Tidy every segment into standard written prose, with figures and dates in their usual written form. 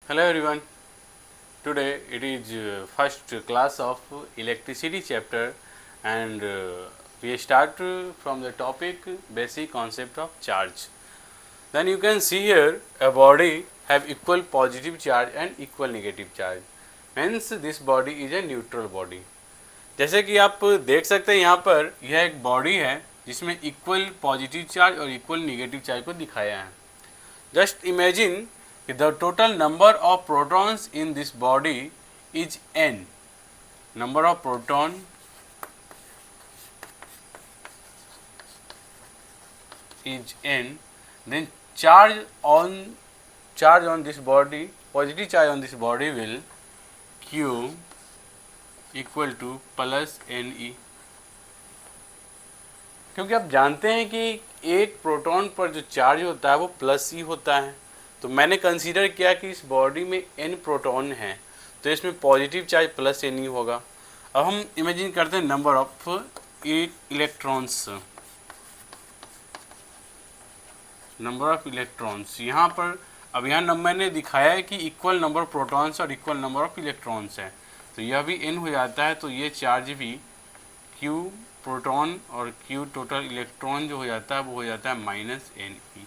Hello everyone. Today it is first class of electricity chapter and we start from the topic basic concept of charge. Then you can see here a body have equal positive charge and equal negative charge. Hence this body is a neutral body. जैसे कि आप देख सकते हैं यहाँ पर यह एक बॉडी है जिसमें इक्वल पॉजिटिव चार्ज और इक्वल नेगेटिव चार्ज को दिखाया है. Just imagine the total number of protons in this body is n. Number of proton is n. Then charge on this body, positive charge on this body will q equal to plus Ne. क्योंकि आप जानते हैं कि एक proton पर जो charge होता है वो प्लस ई होता है, तो मैंने कंसीडर किया कि इस बॉडी में n प्रोटॉन हैं तो इसमें पॉजिटिव चार्ज प्लस n ही होगा. अब हम इमेजिन करते हैं number of electrons. Number of electrons यहाँ पर अब यहाँ मैंने दिखाया है कि इक्वल नंबर ऑफ प्रोटॉन्स और इक्वल नंबर ऑफ इलेक्ट्रॉन्स है, तो यह भी n हो जाता है, तो ये चार्ज भी q प्रोटॉन और q टोटल इलेक्ट्रॉन जो हो जाता है वो हो जाता है माइनस Ne.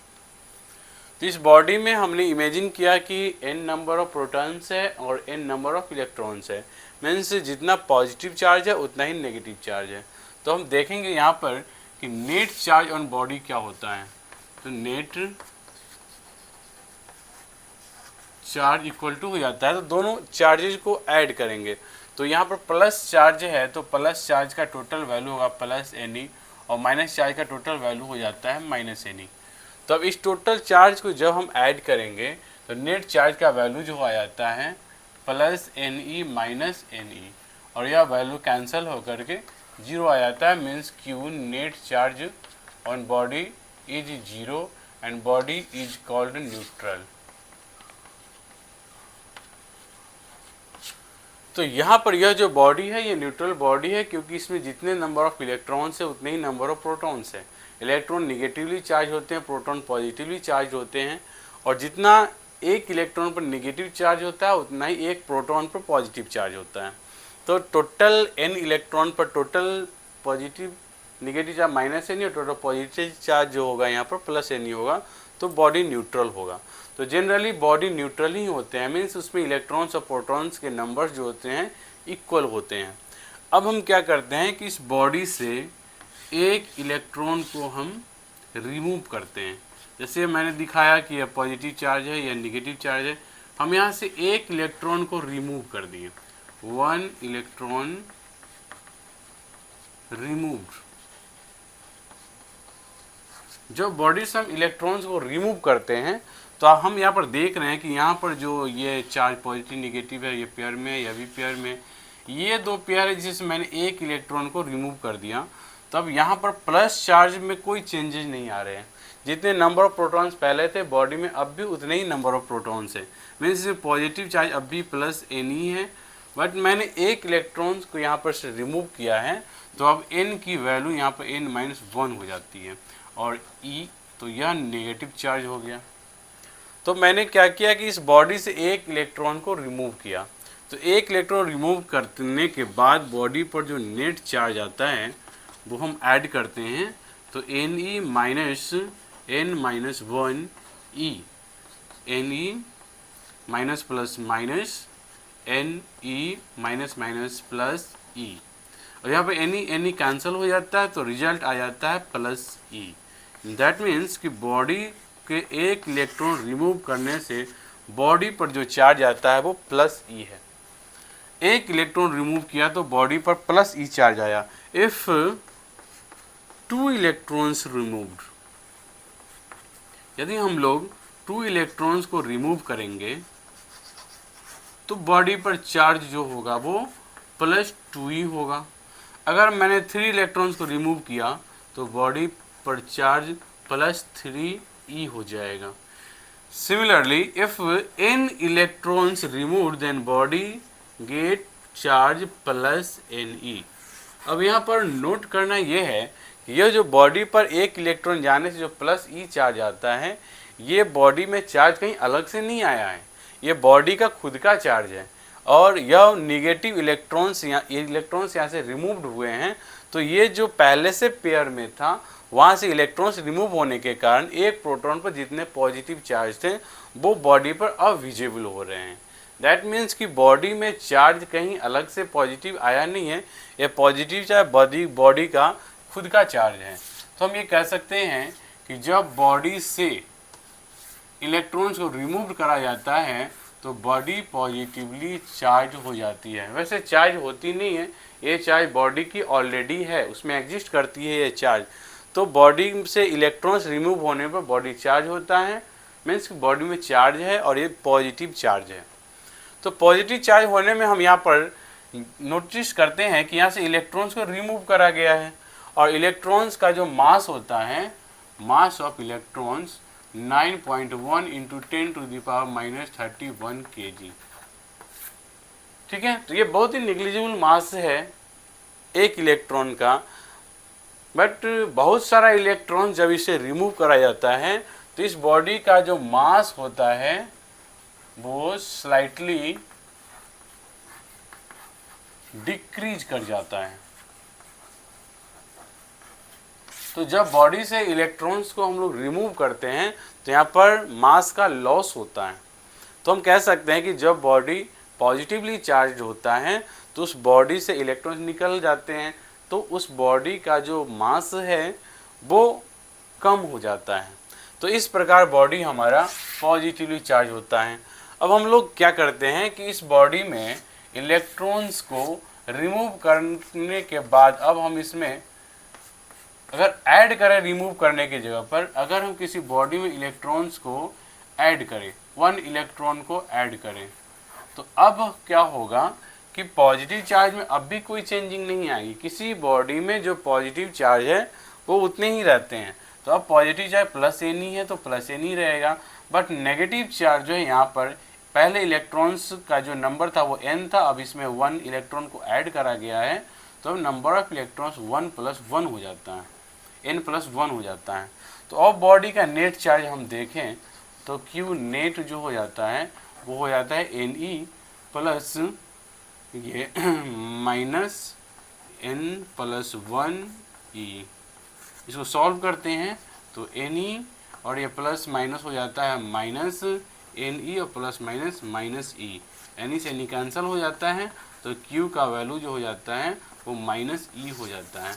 तो इस बॉडी में हमने इमेजिन किया कि n नंबर ऑफ प्रोटॉन्स है और n नंबर ऑफ इलेक्ट्रॉन्स है. मीन्स जितना पॉजिटिव चार्ज है उतना ही नेगेटिव चार्ज है. तो हम देखेंगे यहाँ पर कि नेट चार्ज ऑन बॉडी क्या होता है. तो नेट चार्ज इक्वल टू हो जाता है, तो दोनों चार्जेज को ऐड करेंगे. तो यहाँ पर प्लस चार्ज है तो प्लस चार्ज का टोटल वैल्यू होगा प्लस Ne और माइनस चार्ज का टोटल वैल्यू हो जाता है माइनस Ne. तो अब इस टोटल चार्ज को जब हम ऐड करेंगे तो नेट चार्ज का वैल्यू जो आ जाता है प्लस Ne माइनस Ne और यह वैल्यू कैंसिल होकर के जीरो आ जाता है. Means Q net charge on body is zero and body is called neutral. तो यहाँ पर यह जो बॉडी है ये न्यूट्रल बॉडी है क्योंकि इसमें जितने नंबर ऑफ इलेक्ट्रॉन्स है उतने ही नंबर ऑफ प्रोटॉन्स है. इलेक्ट्रॉन निगेटिवली चार्ज होते हैं, प्रोटॉन पॉजिटिवली चार्ज होते हैं, और जितना एक इलेक्ट्रॉन पर निगेटिव चार्ज होता है उतना ही एक प्रोटॉन पर पॉजिटिव चार्ज होता है. तो टोटल n इलेक्ट्रॉन पर total positive negative charge minus Ne और टोटल पॉजिटिव चार्ज जो होगा यहाँ पर प्लस Ne होगा, तो बॉडी न्यूट्रल होगा. तो जनरली बॉडी न्यूट्रल ही होते हैं, मीन्स उसमें इलेक्ट्रॉन्स और प्रोटॉन्स के नंबर्स जो होते हैं इक्वल होते हैं. अब हम क्या करते हैं कि इस बॉडी से एक इलेक्ट्रॉन को हम रिमूव करते हैं. जैसे मैंने दिखाया कि यह पॉजिटिव चार्ज है या नेगेटिव चार्ज है, हम यहाँ से एक इलेक्ट्रॉन को रिमूव कर दिए. One electron removed. जब बॉडी से हम इलेक्ट्रॉन्स को रिमूव करते हैं तो हम यहाँ पर देख रहे हैं कि यहाँ पर जो ये चार्ज पॉजिटिव नेगेटिव है ये पेयर में, यह भी पेयर में, ये दो पेयर है जिससे मैंने एक इलेक्ट्रॉन को रिमूव कर दिया. तो अब यहाँ पर प्लस चार्ज में कोई चेंजेस नहीं आ रहे हैं. जितने नंबर ऑफ प्रोटॉन्स पहले थे बॉडी में अब भी उतने ही नंबर ऑफ प्रोटॉन्स है. मीन्स पॉजिटिव चार्ज अब भी प्लस Ne है, बट मैंने एक इलेक्ट्रॉन्स को यहाँ पर से रिमूव किया है, तो अब n की वैल्यू यहाँ पर n-1 हो जाती है और E, तो यह नेगेटिव चार्ज हो गया. तो मैंने क्या किया कि इस बॉडी से एक इलेक्ट्रॉन को रिमूव किया. तो एक इलेक्ट्रॉन रिमूव करने के बाद बॉडी पर जो नेट चार्ज आता है वो हम ऐड करते हैं. तो Ne minus n-1 E, Ne minus plus minus Ne minus minus plus E, और यहाँ पे Ne कैंसिल हो जाता है तो रिजल्ट आ जाता है प्लस E. दैट मीन्स कि बॉडी के एक इलेक्ट्रॉन रिमूव करने से बॉडी पर जो चार्ज आता है वो प्लस E है. एक इलेक्ट्रॉन रिमूव किया तो बॉडी पर प्लस E चार्ज आया. इफ टू इलेक्ट्रॉन्स रिमूव्ड, यदि हम लोग टू इलेक्ट्रॉन्स को रिमूव करेंगे तो बॉडी पर चार्ज जो होगा वो प्लस 2 ही होगा. अगर मैंने 3 इलेक्ट्रॉन्स को रिमूव किया तो बॉडी पर चार्ज प्लस 3e हो जाएगा. Similarly if n electrons removed then body get charge plus Ne. अब यहाँ पर नोट करना ये है कि यह जो बॉडी पर एक इलेक्ट्रॉन जाने से जो प्लस E चार्ज आता है ये बॉडी में चार्ज कहीं अलग से नहीं आया है, ये बॉडी का खुद का चार्ज है और यह निगेटिव इलेक्ट्रॉन्स यहाँ से रिमूव्ड हुए हैं, तो ये जो पहले से पेयर में था वहाँ से इलेक्ट्रॉन्स रिमूव होने के कारण एक प्रोटॉन पर जितने पॉजिटिव चार्ज थे वो बॉडी पर अब विजिबल हो रहे हैं। दैट मीन्स कि बॉडी में चार्ज कहीं अलग से पॉजिटिव आया नहीं है, ये पॉजिटिव चार्ज बॉडी का खुद का चार्ज है। तो हम ये कह सकते हैं कि जब बॉडी से इलेक्ट्रॉन्स को रिमूव करा जाता है तो बॉडी पॉजिटिवली चार्ज हो जाती है। वैसे चार्ज होती नहीं है, ये चार्ज बॉडी की ऑलरेडी है, उसमें एग्जिस्ट करती है ये चार्ज। तो बॉडी से इलेक्ट्रॉन्स रिमूव होने पर बॉडी चार्ज होता है, मीन्स बॉडी में चार्ज है और ये पॉजिटिव चार्ज है। तो पॉजिटिव चार्ज होने में हम यहाँ पर नोटिस करते हैं कि यहाँ से इलेक्ट्रॉन्स को रिमूव करा गया है और इलेक्ट्रॉन्स का जो मास होता है, mass of electrons 9.1 into 10⁻³ kg। ठीक है, तो ये बहुत ही निग्लिजिबल मास है एक इलेक्ट्रॉन का, बट बहुत सारा इलेक्ट्रॉन जब इसे रिमूव करा जाता है तो इस बॉडी का जो मास होता है वो स्लाइटली डिक्रीज कर जाता है। तो जब बॉडी से इलेक्ट्रॉन्स को हम लोग रिमूव करते हैं तो यहाँ पर मास का लॉस होता है। तो हम कह सकते हैं कि जब बॉडी पॉजिटिवली चार्ज होता है तो उस बॉडी से इलेक्ट्रॉन्स निकल जाते हैं, तो उस बॉडी का जो मास है वो कम हो जाता है। तो इस प्रकार बॉडी हमारा पॉजिटिवली चार्ज होता है। अब हम लोग क्या करते हैं कि इस बॉडी में इलेक्ट्रॉन्स को रिमूव करने के बाद अब हम इसमें अगर ऐड करें, रिमूव करने की जगह पर अगर हम किसी बॉडी में इलेक्ट्रॉन्स को ऐड करें, 1 इलेक्ट्रॉन को ऐड करें, तो अब क्या होगा कि पॉजिटिव चार्ज में अब भी कोई चेंजिंग नहीं आएगी। किसी बॉडी में जो पॉजिटिव चार्ज है वो उतने ही रहते हैं। तो अब पॉजिटिव चार्ज प्लस एन ही है तो प्लस एन ही रहेगा, बट नेगेटिव चार्ज जो है यहाँ पर पहले इलेक्ट्रॉन्स का जो नंबर था वो n था, अब इसमें 1 इलेक्ट्रॉन को ऐड करा गया है तो अब नंबर ऑफ इलेक्ट्रॉन्स 1+1 हो जाता है, n+1 हो जाता है। तो अब बॉडी का नेट चार्ज हम देखें तो Q नेट जो हो जाता है वो हो जाता है Ne प्लस ये -n+1e। इसको सॉल्व करते हैं तो Ne और ये प्लस माइनस हो जाता है -Ne और प्लस -e। Ne से Ne कैंसिल हो जाता है तो Q का वैल्यू जो हो जाता है वो -e हो जाता है।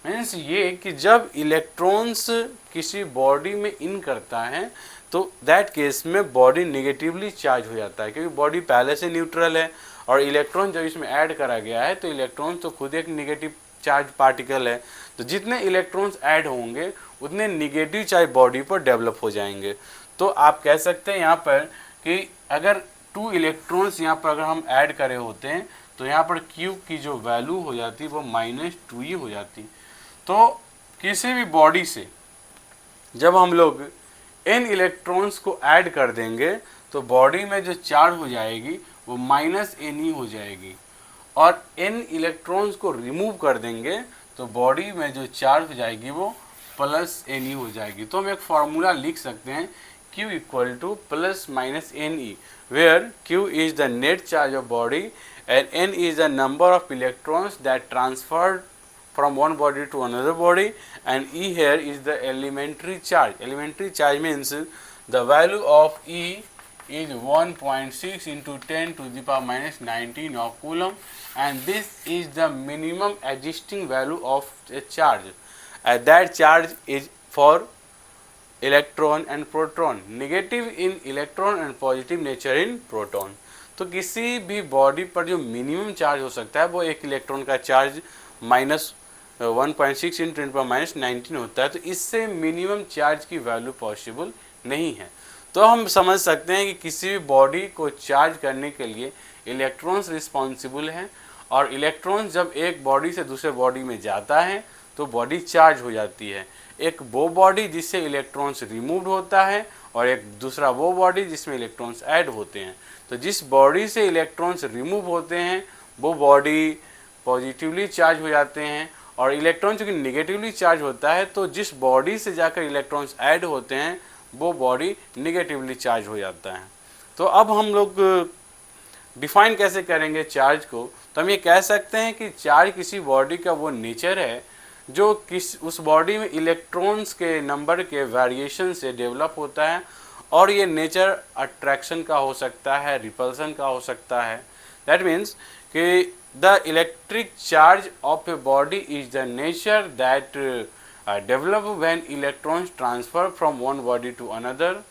मीन्स ये कि जब इलेक्ट्रॉन्स किसी बॉडी में इन करता है तो दैट केस में बॉडी नेगेटिवली चार्ज हो जाता है, क्योंकि बॉडी पहले से न्यूट्रल है और इलेक्ट्रॉन जब इसमें ऐड करा गया है तो इलेक्ट्रॉन तो खुद एक नेगेटिव चार्ज पार्टिकल है, तो जितने इलेक्ट्रॉन्स ऐड होंगे उतने नेगेटिव चार्ज बॉडी पर डेवलप हो जाएंगे। तो आप कह सकते हैं यहाँ पर कि अगर 2 इलेक्ट्रॉन्स यहाँ पर अगर हम ऐड करे होते हैं तो यहाँ पर Q की जो वैल्यू हो जाती वो -2e हो जाती। तो किसी भी बॉडी से जब हम लोग n इलेक्ट्रॉन्स को ऐड कर देंगे तो बॉडी में जो चार्ज हो जाएगी वो -Ne हो जाएगी, और n इलेक्ट्रॉन्स को रिमूव कर देंगे तो बॉडी में जो चार्ज हो जाएगी वो +Ne हो जाएगी। तो हम एक फार्मूला लिख सकते हैं Q = +-Ne, where Q is the net charge of body and N is the number of electrons that transferred from one body to another body, and E here is the elementary charge. Elementary charge means the value of E is 1.6 into 10⁻⁻19 of coulomb, and this is the minimum existing value of a charge. That charge is for electron and proton, negative in electron and positive nature in proton. तो किसी भी body पर जो minimum charge हो सकता है वो एक इलेक्ट्रॉन का चार्ज -1.6 × 10⁻19 होता है, तो इससे मिनिमम चार्ज की वैल्यू पॉसिबल नहीं है। तो हम समझ सकते हैं कि किसी भी बॉडी को चार्ज करने के लिए इलेक्ट्रॉन्स रिस्पॉन्सिबल हैं, और इलेक्ट्रॉन्स जब एक बॉडी से दूसरे बॉडी में जाता है तो बॉडी चार्ज हो जाती है। एक वो बॉडी जिससे इलेक्ट्रॉन्स रिमूव होता है और एक दूसरा वो बॉडी जिसमें इलेक्ट्रॉन्स ऐड होते हैं। तो जिस बॉडी से इलेक्ट्रॉन्स रिमूव होते हैं वो बॉडी पॉजिटिवली चार्ज हो जाते हैं, और इलेक्ट्रॉन चूँकि निगेटिवली चार्ज होता है तो जिस बॉडी से जाकर इलेक्ट्रॉन्स ऐड होते हैं वो बॉडी निगेटिवली चार्ज हो जाता है। तो अब हम लोग डिफाइन कैसे करेंगे चार्ज को? तो हम ये कह सकते हैं कि चार्ज किसी बॉडी का वो नेचर है जो उस बॉडी में इलेक्ट्रॉन्स के नंबर के वेरिएशन से डेवलप होता है, और ये नेचर अट्रैक्शन का हो सकता है, रिपल्सन का हो सकता है। दैट मीन्स कि the electric charge of a body is the nature that develop when electrons transfer from one body to another